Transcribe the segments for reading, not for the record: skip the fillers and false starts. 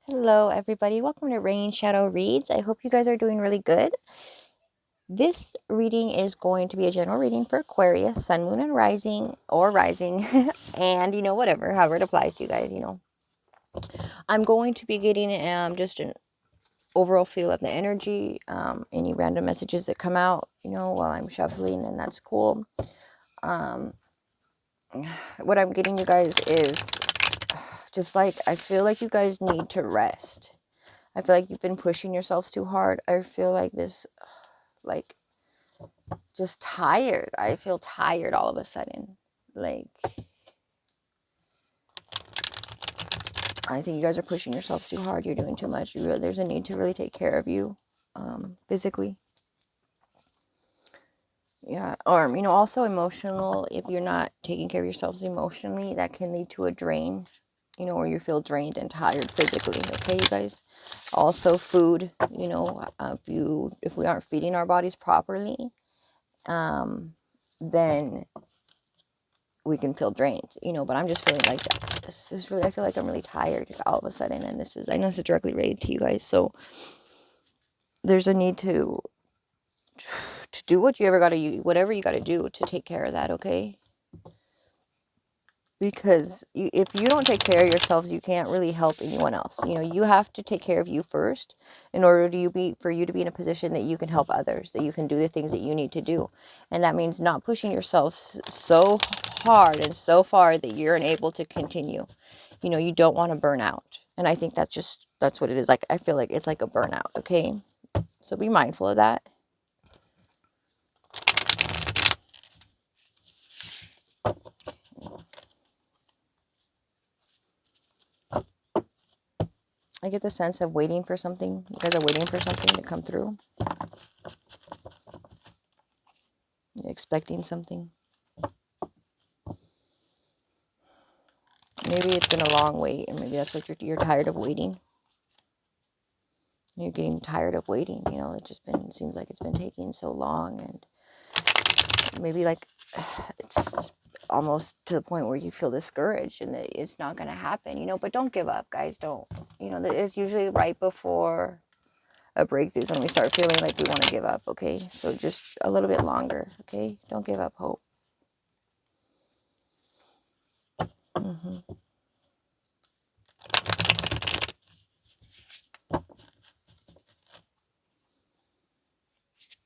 Hello, everybody. Welcome to Rain Shadow Reads. I hope you guys are doing really good. This reading is going to be a general reading for Aquarius, Sun, Moon, and Rising, or Rising, and whatever, however it applies to you guys. I'm going to be getting just an overall feel of the energy, any random messages that come out, while I'm shuffling, and that's cool. What I'm getting, you guys, is just like I feel like you guys need to rest. I feel like you've been pushing yourselves too hard. I feel like like, just tired. I feel tired all of a sudden. Like, I think you guys are pushing yourselves too hard. You're doing too much. There's a need to really take care of you physically. Yeah. Or, also emotional. If you're not taking care of yourselves emotionally, that can lead to a drain, where you feel drained and tired physically. Okay, you guys? Also food, if we aren't feeding our bodies properly, then we can feel drained, but I'm just feeling like that. This is really, I feel like I'm really tired all of a sudden, and I know this is directly related to you guys, so there's a need to do whatever you got to do to take care of that, okay? Because if you don't take care of yourselves, you can't really help anyone else. You have to take care of you first in order for you to be in a position that you can help others, that you can do the things that you need to do. And that means not pushing yourself so hard and so far that you're unable to continue. You don't want to burn out. And I think that's what it is. Like, I feel like it's like a burnout, okay? So be mindful of that. I get the sense of waiting for something. You guys are waiting for something to come through. You're expecting something. Maybe it's been a long wait, and maybe that's what you're tired of waiting. You're getting tired of waiting. It seems like it's been taking so long, and maybe like it's almost to the point where you feel discouraged and that it's not going to happen. But don't give up, guys. Don't. It's usually right before a breakthrough is when we start feeling like we want to give up. Okay, so just a little bit longer. Okay, don't give up hope.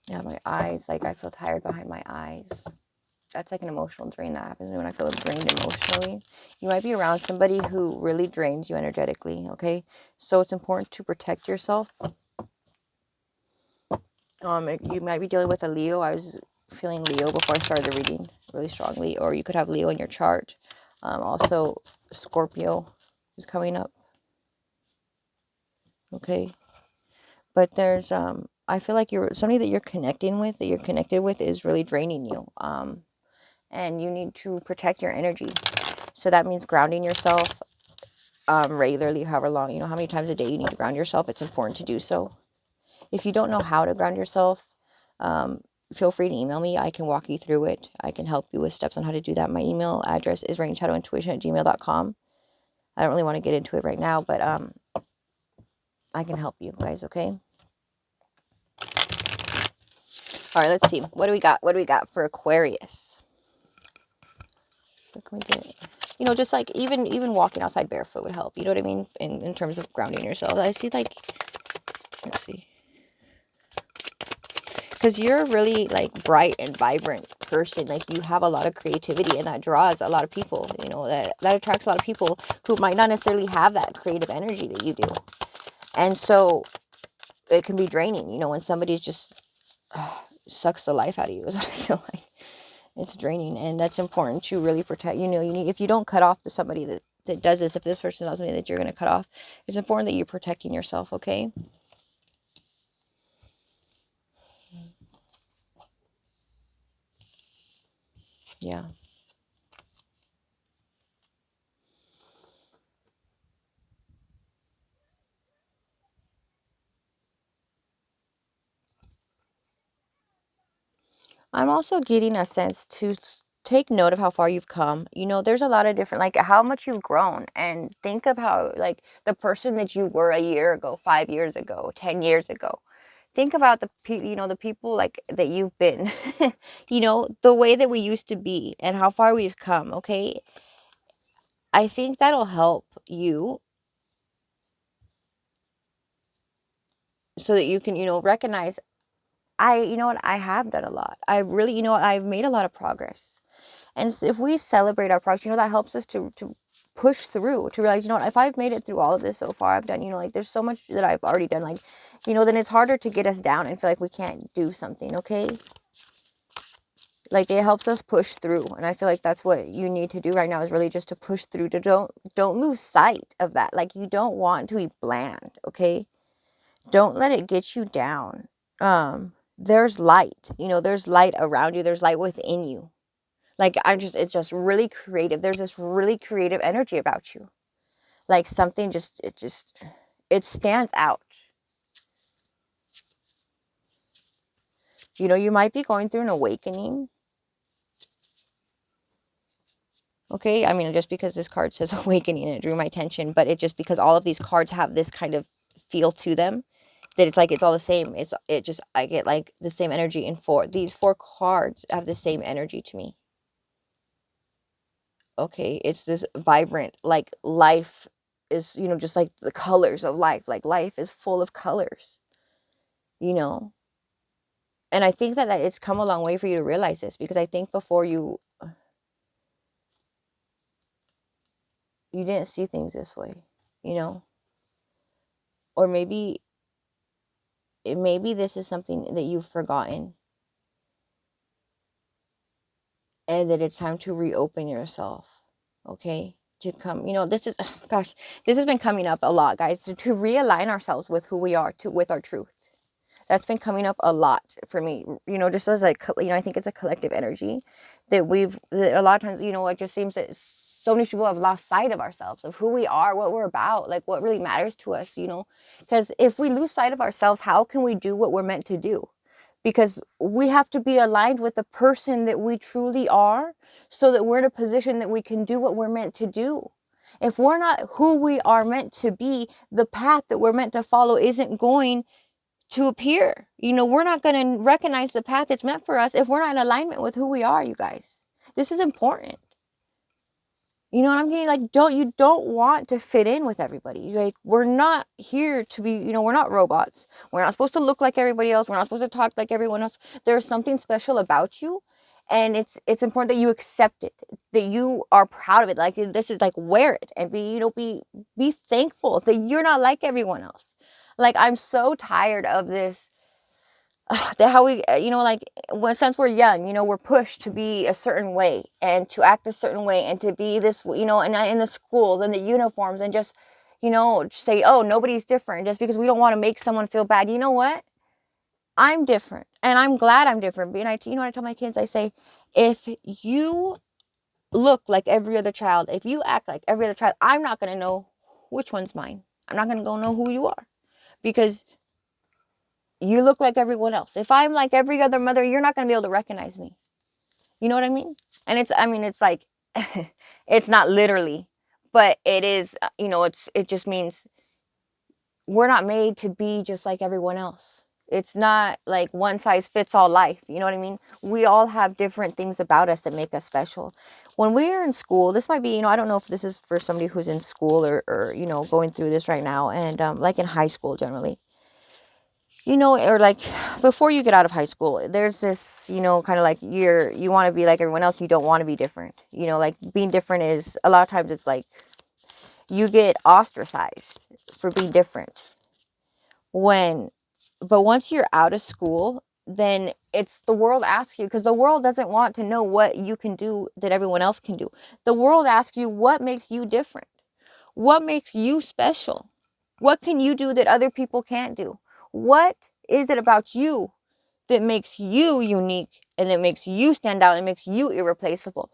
Yeah, my eyes, like I feel tired behind my eyes. That's like an emotional drain that happens when I feel drained emotionally. You might be around somebody who really drains you energetically, okay? So it's important to protect yourself. You might be dealing with a Leo. I was feeling Leo before I started the reading really strongly, or you could have Leo in your chart. Also, Scorpio is coming up, okay? But there's I feel like somebody that you're connected with is really draining you. And you need to protect your energy. So that means grounding yourself regularly, however long, how many times a day you need to ground yourself. It's important to do so. If you don't know how to ground yourself, feel free to email me. I can walk you through it. I can help you with steps on how to do that. My email address is rainshadowintuition@gmail.com. I don't really want to get into it right now, but I can help you guys, okay? All right, let's see. What do we got? What do we got for Aquarius? What can we get? Just like even walking outside barefoot would help. You know what I mean? In terms of grounding yourself. I see, like, let's see. Because you're a really, like, bright and vibrant person. Like, you have a lot of creativity, and that draws a lot of people. That attracts a lot of people who might not necessarily have that creative energy that you do. And so it can be draining, when somebody just sucks the life out of you, is what I feel like. It's draining, and that's important to really protect. If you don't cut off to somebody that does this, if this person is not somebody that you're going to cut off, it's important that you're protecting yourself, okay? Yeah. I'm also getting a sense to take note of how far you've come. You know, there's a lot of different, like how much you've grown, and think of how, like, the person that you were a year ago, 5 years ago, 10 years ago. Think about the people like that you've been, the way that we used to be and how far we've come. Okay. I think that'll help you so that you can, recognize, I have done a lot. I really, I've made a lot of progress. And if we celebrate our progress, that helps us to push through, to realize, if I've made it through all of this so far, I've done, like, there's so much that I've already done, like, then it's harder to get us down and feel like we can't do something. Okay. Like, it helps us push through. And I feel like that's what you need to do right now, is really just to push through, to don't lose sight of that. Like, you don't want to be bland. Okay. Don't let it get you down. There's light, there's light around you. There's light within you. Like, it's just really creative. There's this really creative energy about you. Like, something it stands out. You might be going through an awakening. Okay, I mean, just because this card says awakening and it drew my attention, but it's just because all of these cards have this kind of feel to them, that it's like it's all the same. I get like the same energy in these four cards have the same energy to me. Okay, it's this vibrant, like, life is, just like the colors of life. Like, life is full of colors, you know. And I think that it's come a long way for you to realize this, because I think before you didn't see things this way, or maybe this is something that you've forgotten, and that it's time to reopen yourself. Okay, to come, this is, gosh, this has been coming up a lot, guys, to realign ourselves with who we are, with our truth. That's been coming up a lot for me, just as like, I think it's a collective energy that that a lot of times, it just seems that so many people have lost sight of ourselves, of who we are, what we're about, like what really matters to us, because if we lose sight of ourselves, how can we do what we're meant to do? Because we have to be aligned with the person that we truly are, so that we're in a position that we can do what we're meant to do. If we're not who we are meant to be, the path that we're meant to follow isn't going to appear. We're not going to recognize the path that's meant for us if we're not in alignment with who we are, you guys. This is important. You know what I'm getting? Like, you don't want to fit in with everybody. Like, we're not here to be, we're not robots. We're not supposed to look like everybody else. We're not supposed to talk like everyone else. There's something special about you. And it's important that you accept it, that you are proud of it. Like, this is like, wear it and be thankful that you're not like everyone else. Like, I'm so tired of this, that how we, like, since we're young, we're pushed to be a certain way and to act a certain way and to be this, and in the schools and the uniforms, and just, say, oh, nobody's different, just because we don't want to make someone feel bad. You know what? I'm different, and I'm glad I'm different. And what I tell my kids? I say, if you look like every other child, if you act like every other child, I'm not going to know which one's mine. I'm not going to go know who you are, because you look like everyone else. If I'm like every other mother, you're not going to be able to recognize me. You know what I mean? And it's like, it's not literally, but it is, it just means we're not made to be just like everyone else. It's not like one size fits all life. You know what I mean? We all have different things about us that make us special. When we are in school, this might be, I don't know if this is for somebody who's in school or going through this right now, and like in high school generally. Or like before you get out of high school, there's this, kind of like you want to be like everyone else. You don't want to be different. Like, being different is, a lot of times it's like you get ostracized for being different. But once you're out of school, then it's the world asks you, because the world doesn't want to know what you can do that everyone else can do. The world asks you, what makes you different? What makes you special? What can you do that other people can't do? What is it about you that makes you unique, and that makes you stand out, and makes you irreplaceable?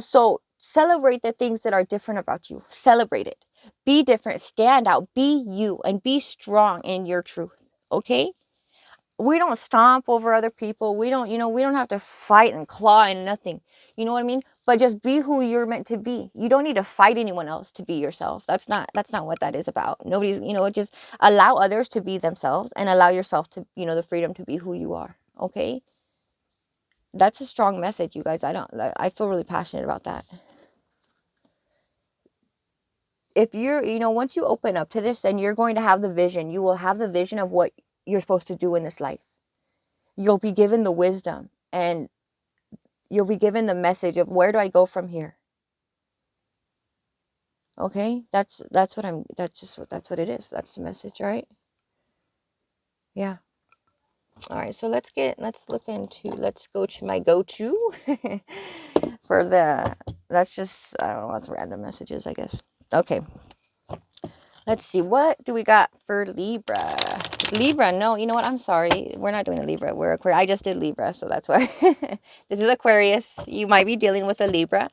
So celebrate the things that are different about you. Celebrate it. Be different, stand out, be you, and be strong in your truth. Okay? we don't stomp over other people. We don't, we don't have to fight and claw and nothing. You know what I mean? But just be who you're meant to be. You don't need to fight anyone else to be yourself. That's not what that is about. Nobody's, just allow others to be themselves and allow yourself to, the freedom to be who you are. Okay? That's a strong message, you guys. I feel really passionate about that. If you're, once you open up to this, then you're going to have the vision. You will have the vision of what you're supposed to do in this life. You'll be given the wisdom, and you'll be given the message of, where do I go from here? Okay? That's what it is. That's the message, right? Yeah. All right. So let's go to my go-to for that's just, I don't know, that's random messages, I guess. Okay. Let's see. What do we got for Libra? Libra, no, you know what? I'm sorry. We're not doing a Libra. We're Aquarius. I just did Libra, so that's why. This is Aquarius. You might be dealing with a Libra.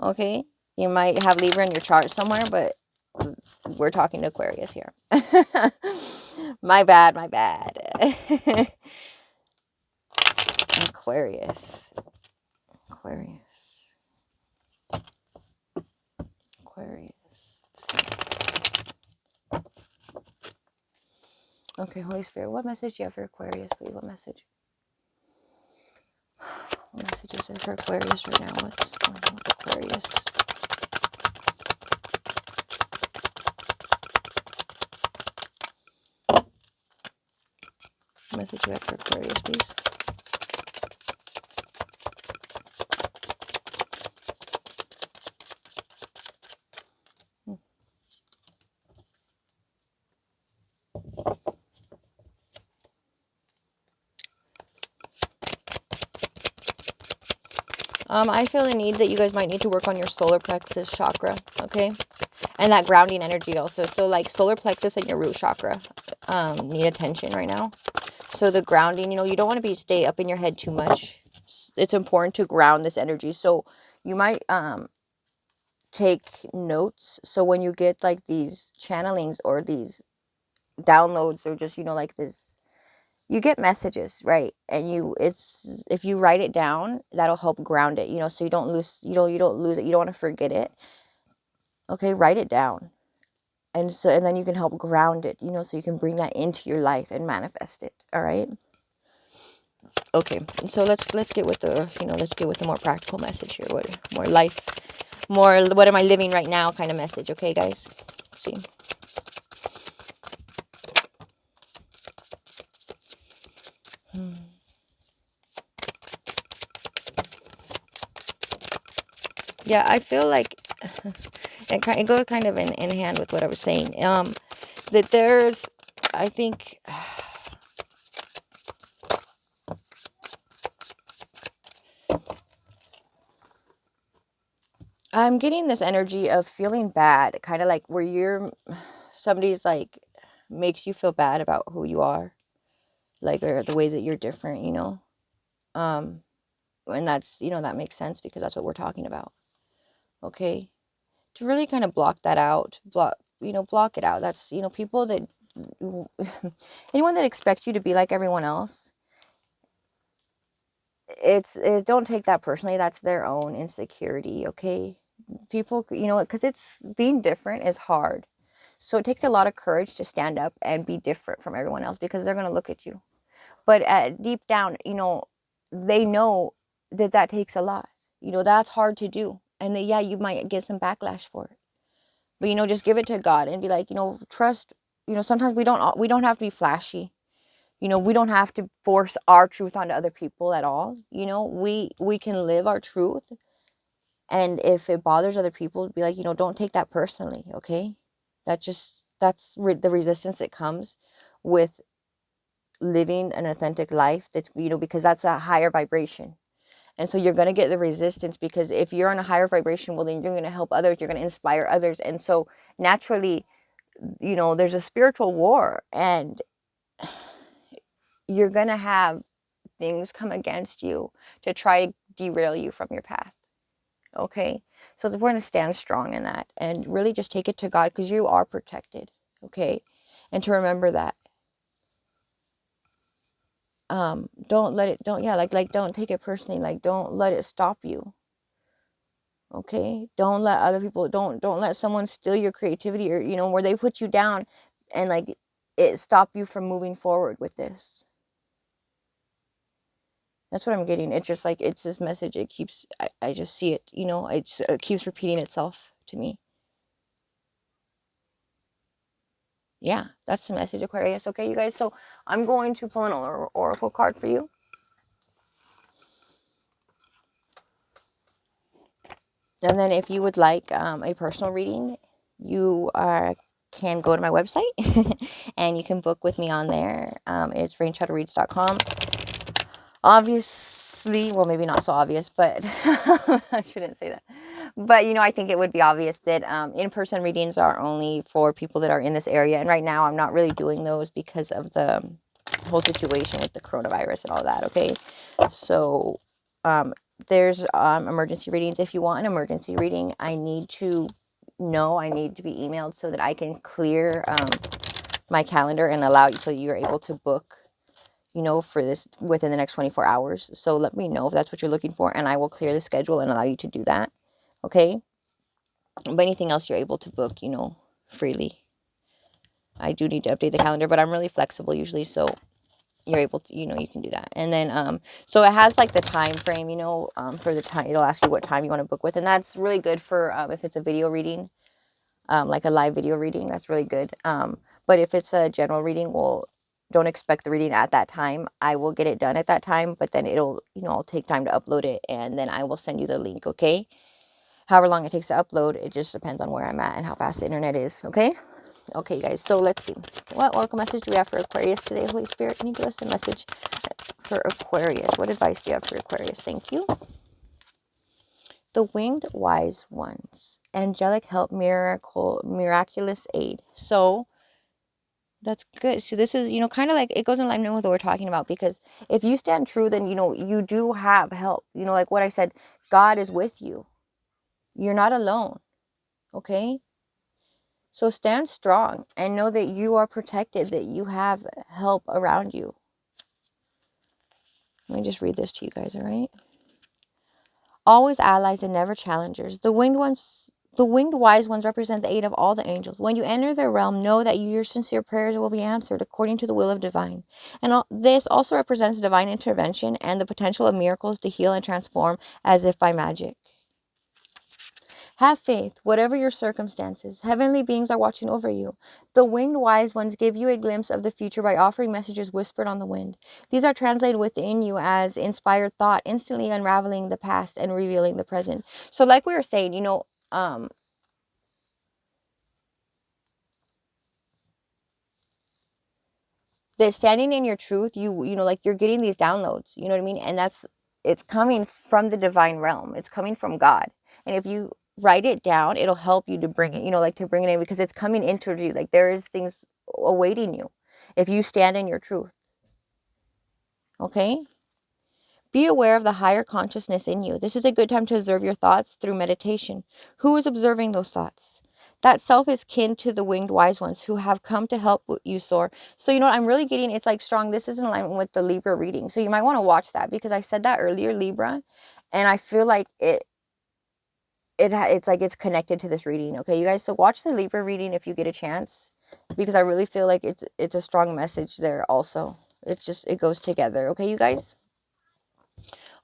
Okay? You might have Libra in your chart somewhere, but we're talking to Aquarius here. My bad. Aquarius. Okay, Holy Spirit, what message do you have for Aquarius, please? What message? What message is there for Aquarius right now? What's going on with Aquarius? What message do you have for Aquarius, please? I feel the need that you guys might need to work on your solar plexus chakra, okay? And that grounding energy also. So like solar plexus and your root chakra need attention right now. So the grounding, you don't want to stay up in your head too much. It's important to ground this energy. So you might take notes. So when you get like these channelings or these downloads or just, like this, you get messages, right? And if you write it down, that'll help ground it, so you don't lose, you don't lose it. You don't want to forget it. Okay, write it down. And then you can help ground it, so you can bring that into your life and manifest it. All right. Okay. So let's get with the more practical message here. What am I living right now kind of message. Okay, guys. Let's see. Yeah, I feel like it goes kind of in hand with what I was saying. That there's, I think, I'm getting this energy of feeling bad, kind of like where somebody's like, makes you feel bad about who you are, like, or the way that you're different, and that's, that makes sense because that's what we're talking about. Okay. To really kind of block that out, block it out. That's, people that, anyone that expects you to be like everyone else, don't take that personally. That's their own insecurity. Okay. People, because it's being different is hard. So it takes a lot of courage to stand up and be different from everyone else because they're going to look at you. But deep down, they know that takes a lot. That's hard to do. And yeah, you might get some backlash for it. But, just give it to God and be like, trust, sometimes we don't have to be flashy. We don't have to force our truth onto other people at all. We can live our truth. And if it bothers other people, be like, don't take that personally. Okay. That's the resistance that comes with living an authentic life. That's, because that's a higher vibration. And so you're going to get the resistance because if you're on a higher vibration, well, then you're going to help others. You're going to inspire others. And so naturally, there's a spiritual war and you're going to have things come against you to try to derail you from your path. Okay. So it's important to stand strong in that and really just take it to God because you are protected. Okay. And to remember that. don't let it, don't, yeah, like don't take it personally. Like, don't let it stop you. Okay, don't let other people, don't let someone steal your creativity, or where they put you down and like it stop you from moving forward with this. That's what I'm getting. It's just like, it's this message. It keeps, I just see it, it keeps repeating itself to me. Yeah, that's the message, Aquarius. Okay, you guys. So I'm going to pull an oracle card for you. And then if you would like a personal reading, you can go to my website and you can book with me on there. It's rainshadowreads.com. Obviously, well, maybe not so obvious, but I shouldn't say that. But, I think it would be obvious that in-person readings are only for people that are in this area. And right now, I'm not really doing those because of the whole situation with the coronavirus and all that, okay? So, there's emergency readings. If you want an emergency reading, I need to be emailed so that I can clear my calendar and allow you, so you're able to book for this within the next 24 hours. So let me know if that's what you're looking for, and I will clear the schedule and allow you to do that. Okay. But anything else you're able to book, freely. I do need to update the calendar, but I'm really flexible usually. So you're able to, you can do that. And then, so it has like the time frame, for the time, it'll ask you what time you want to book with. And that's really good for, if it's a video reading, like a live video reading, that's really good. But if it's a general reading, well, don't expect the reading at that time. I will get it done at that time, but then it'll, I'll take time to upload it, and then I will send you the link, okay? However long it takes to upload, it just depends on where I'm at and how fast the internet is, okay? Okay, guys, so let's see. What oracle message do we have for Aquarius today? Holy Spirit, can you give us a message for Aquarius? What advice do you have for Aquarius? Thank you. The winged wise ones. Angelic help, miraculous aid. So that's good. So this is, kind of like, it goes in line with what we're talking about, because if you stand true, then, you do have help. Like what I said, God is with you. You're not alone. Okay? So stand strong and know that you are protected, that you have help around you. Let me just read this to you guys, all right? Always allies and never challengers. The winged wise ones represent the aid of all the angels. When you enter their realm, know that your sincere prayers will be answered according to the will of divine. And this also represents divine intervention and the potential of miracles to heal and transform as if by magic. Have faith, whatever your circumstances. Heavenly beings are watching over you. The winged wise ones give you a glimpse of the future by offering messages whispered on the wind. These are translated within you as inspired thought, instantly unraveling the past and revealing the present. So like we were saying, that standing in your truth, like you're getting these downloads, you know what I mean? And it's coming from the divine realm. It's coming from God. And if you write it down, it'll help you to bring it, like to bring it in, because it's coming into you. Like there is things awaiting you if you stand in your truth. Okay? Be aware of the higher consciousness in you. This is a good time to observe your thoughts through meditation. Who is observing those thoughts? That self is kin to the winged wise ones who have come to help you soar. So, I'm really getting, it's like strong. This is in alignment with the Libra reading. So you might want to watch that, because I said that earlier, Libra. And I feel like it's like it's connected to this reading. Okay, you guys. So watch the Libra reading if you get a chance, because I really feel like it's a strong message there also. It goes together. Okay, you guys.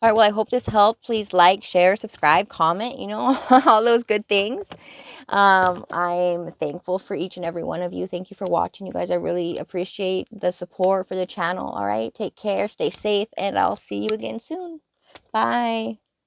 All right, well, I hope this helped. Please like, share, subscribe, comment, all those good things. I'm thankful for each and every one of you. Thank you for watching, you guys. I really appreciate the support for the channel. All right, take care, stay safe, and I'll see you again soon. Bye.